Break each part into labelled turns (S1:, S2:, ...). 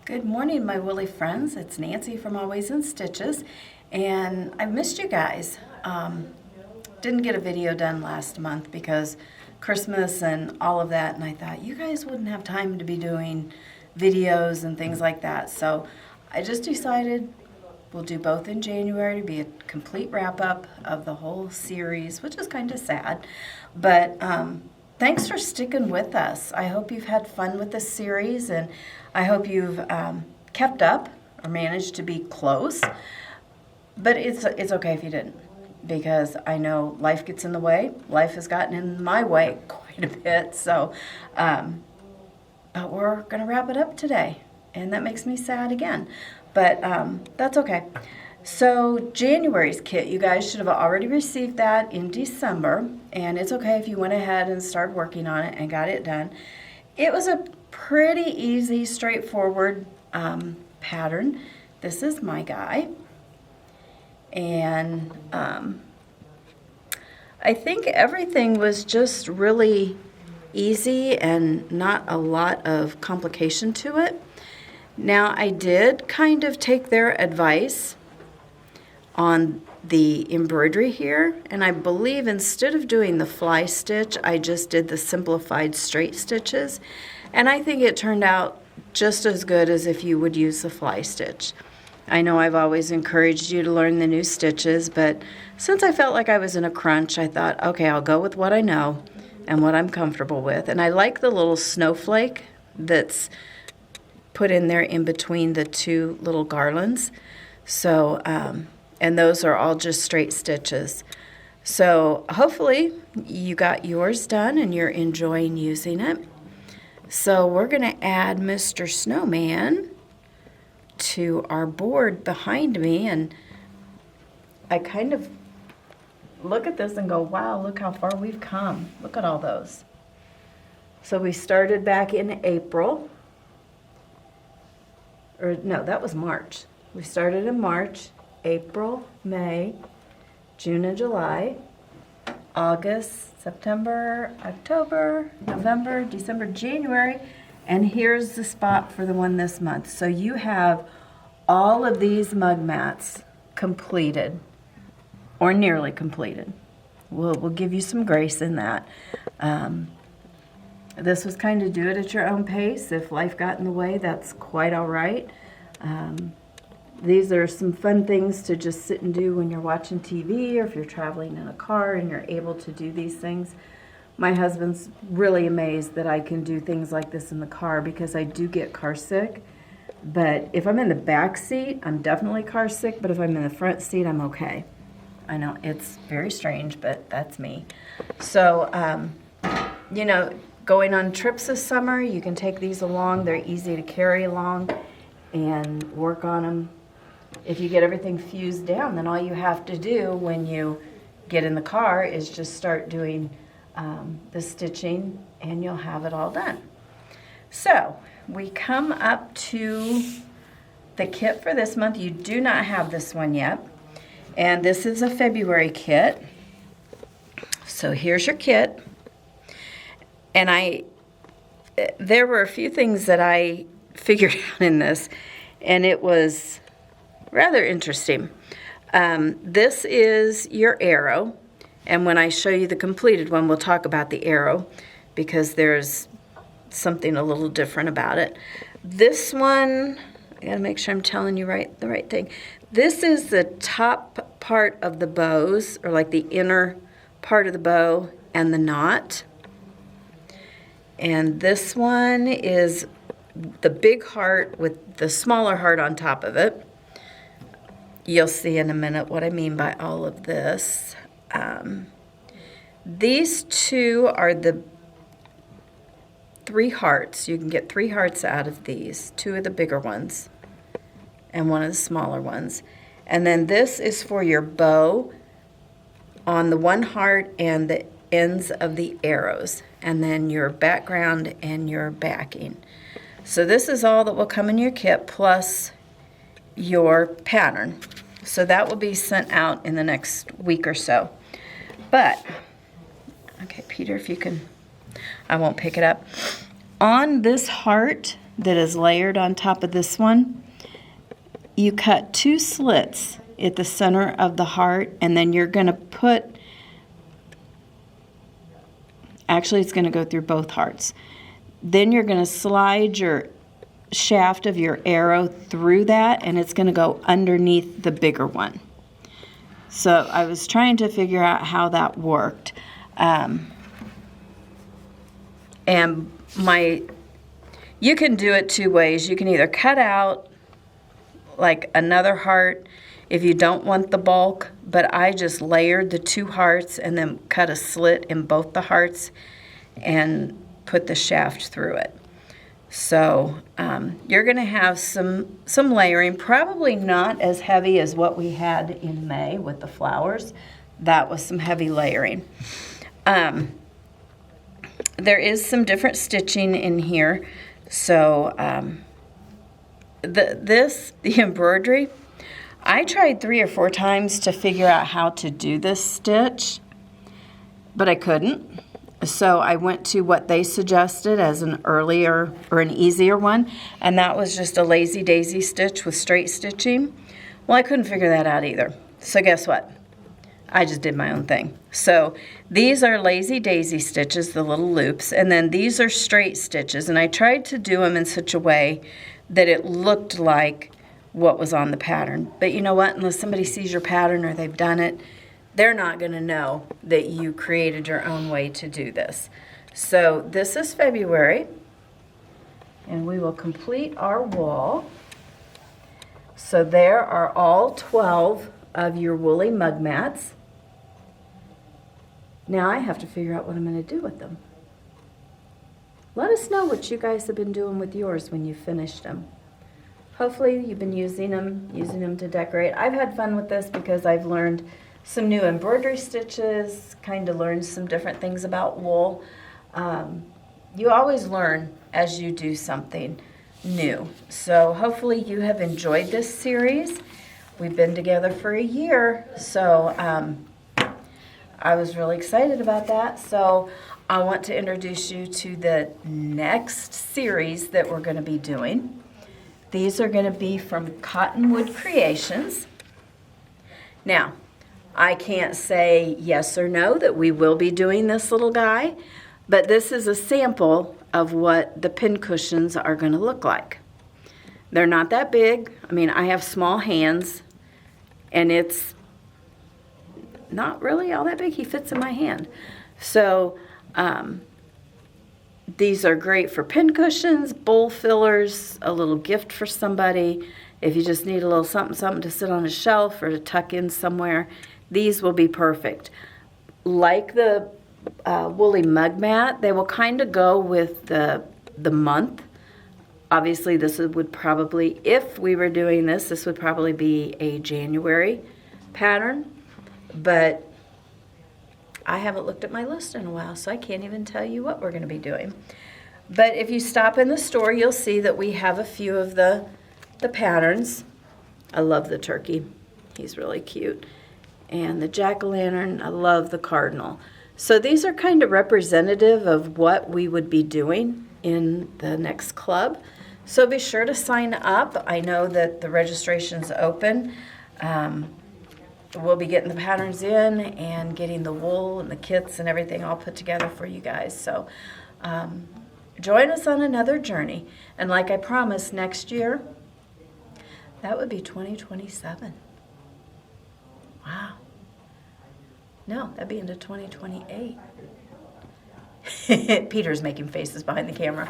S1: Good morning, my woolly friends. It's Nancy from Always in Stitches, and I missed you guys. Didn't get a video done last month because Christmas and all of that, and I thought you guys wouldn't have time to be doing videos and things like that. So I just decided we'll do both in January to be a complete wrap-up of the whole series, which is kind of sad. But thanks for sticking with us. I hope you've had fun with this series, and I hope you've kept up or managed to be close. But it's okay if you didn't, because I know life gets in the way. Life has gotten in my way quite a bit. So, but we're going to wrap it up today, and that makes me sad again. But that's okay. So January's kit, you guys should have already received that in December, and it's okay if you went ahead and started working on it and got it done. It was a pretty easy, straightforward pattern. This is my guy, and I think everything was just really easy and not a lot of complication to it. Now, I did kind of take their advice on the embroidery here, and I believe instead of doing the fly stitch, I just did the simplified straight stitches, and I think it turned out just as good as if you would use the fly stitch. I know I've always encouraged you to learn the new stitches, but since I felt like I was in a crunch, I thought, okay, I'll go with what I know and what I'm comfortable with. And I like the little snowflake that's put in there in between the two little garlands. So, and those are all just straight stitches. So hopefully you got yours done and you're enjoying using it. So we're going to add Mr. Snowman to our board behind me, and I kind of look at this and go, wow, look how far we've come. Look at all those. So we started back in April. Or no, that was March. We started in March, April, May, June and July, August, September, October, November, December, January, and here's the spot for the one this month. So you have all of these mug mats completed, or nearly completed. We'll give you some grace in that. This was kind of do it at your own pace. If life got in the way, that's quite all right. These are some fun things to just sit and do when you're watching TV, or if you're traveling in a car and you're able to do these things. My husband's really amazed that I can do things like this in the car, because I do get car sick. But if I'm in the back seat, I'm definitely car sick, but if I'm in the front seat, I'm okay. I know it's very strange, but that's me. So, you know, going on trips this summer, you can take these along. They're easy to carry along and work on them. If you get everything fused down, then all you have to do when you get in the car is just start doing the stitching, and you'll have it all done. So we come up to the kit for this month. You do not have this one yet, and this is a February kit. So here's your kit. And there were a few things that I figured out in this, and it was rather interesting. This is your arrow, and when I show you the completed one, we'll talk about the arrow, because there's something a little different about it. This one, I gotta make sure I'm telling you the right thing. This is the top part of the bows, or like the inner part of the bow and the knot. And this one is the big heart with the smaller heart on top of it. You'll see in a minute what I mean by all of this. These two are the 3 hearts. You can get 3 hearts out of these. 2 of the bigger ones and 1 of the smaller ones. And then this is for your bow on the 1 heart and the ends of the arrows, and then your background and your backing. So this is all that will come in your kit, plus your pattern. So that will be sent out in the next week or so. But, okay, Peter, if you can, I won't pick it up. On this heart, that is layered on top of this one, you cut 2 slits at the center of the heart, and then you're going to put, actually it's going to go through both hearts. Then you're going to slide your shaft of your arrow through that, and it's going to go underneath the bigger one. So I was trying to figure out how that worked. And you can do it 2 ways. You can either cut out like another heart if you don't want the bulk, but I just layered the 2 hearts and then cut a slit in both the hearts and put the shaft through it. So you're going to have some layering, probably not as heavy as what we had in May with the flowers. That was some heavy layering. There is some different stitching in here. So the embroidery, I tried 3 or 4 times to figure out how to do this stitch, but I couldn't. So I went to what they suggested as an earlier or an easier one, and that was just a lazy daisy stitch with straight stitching. Well, I couldn't figure that out either. So guess what? I just did my own thing. So these are lazy daisy stitches, the little loops, and then these are straight stitches, and I tried to do them in such a way that it looked like what was on the pattern. But you know what? Unless somebody sees your pattern or they've done it, they're not going to know that you created your own way to do this. So this is February, and we will complete our wall. So there are all 12 of your woolly mug mats. Now I have to figure out what I'm going to do with them. Let us know what you guys have been doing with yours when you finished them. Hopefully you've been using them to decorate. I've had fun with this because I've learned some new embroidery stitches, kind of learned some different things about wool. You always learn as you do something new. So hopefully you have enjoyed this series. We've been together for a year, so I was really excited about that. So I want to introduce you to the next series that we're going to be doing. These are going to be from Cottonwood Creations. Now, I can't say yes or no that we will be doing this little guy, but this is a sample of what the pin cushions are going to look like. They're not that big. I mean, I have small hands, and it's not really all that big. He fits in my hand. So these are great for pin cushions, bowl fillers, a little gift for somebody. If you just need a little something to sit on a shelf or to tuck in somewhere, these will be perfect. Like the woolly mug mat, they will kind of go with the month. Obviously, this would probably, if we were doing this, this would probably be a January pattern. But I haven't looked at my list in a while, so I can't even tell you what we're going to be doing. But if you stop in the store, you'll see that we have a few of the patterns. I love the turkey. He's really cute. And the jack-o'-lantern, I love the cardinal. So these are kind of representative of what we would be doing in the next club. So be sure to sign up. I know that the registration's open. We'll be getting the patterns in and getting the wool and the kits and everything all put together for you guys. So join us on another journey. And like I promised, next year, that would be 2027. Wow. No, that'd be into 2028. Peter's making faces behind the camera.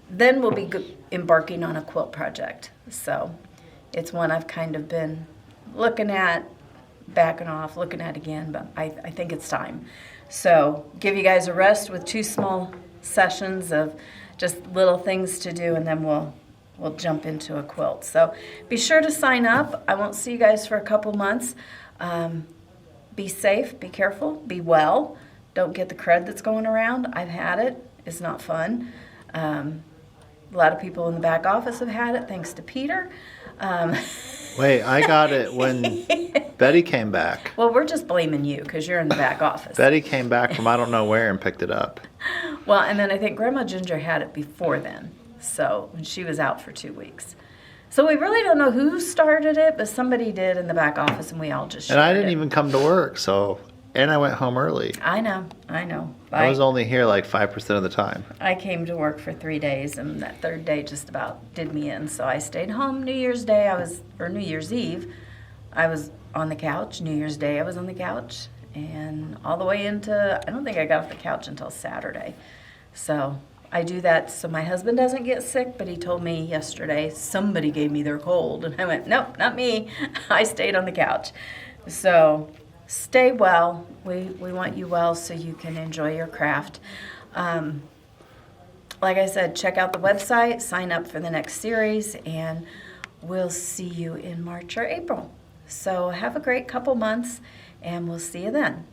S1: Then we'll be embarking on a quilt project. So it's one I've kind of been looking at, backing off, looking at again, but I think it's time. So give you guys a rest with 2 small sessions of just little things to do, and then we'll jump into a quilt. So be sure to sign up. I won't see you guys for a couple months. Be safe, be careful, be well. Don't get the crud that's going around. I've had it. It's not fun. A lot of people in the back office have had it, thanks to Peter.
S2: Wait, I got it when Betty came back.
S1: Well, we're just blaming you because you're in the back office.
S2: Betty came back from I don't know where and picked it up.
S1: Well, and then I think Grandma Ginger had it before then. So, and she was out for 2 weeks. So we really don't know who started it, but somebody did in the back office, and we all just
S2: And I
S1: shared
S2: didn't
S1: it.
S2: even come to work, and I went home early.
S1: I know.
S2: I was only here like 5% of the time.
S1: I came to work for 3 days, and that third day just about did me in. So I stayed home New Year's Day. Or New Year's Eve, I was on the couch. New Year's Day, I was on the couch, and all the way into, I don't think I got off the couch until Saturday. So I do that so my husband doesn't get sick, but he told me yesterday somebody gave me their cold, and I went, nope, not me. I stayed on the couch. So stay well. We want you well so you can enjoy your craft. Like I said, check out the website, sign up for the next series, and we'll see you in March or April. So have a great couple months, and we'll see you then.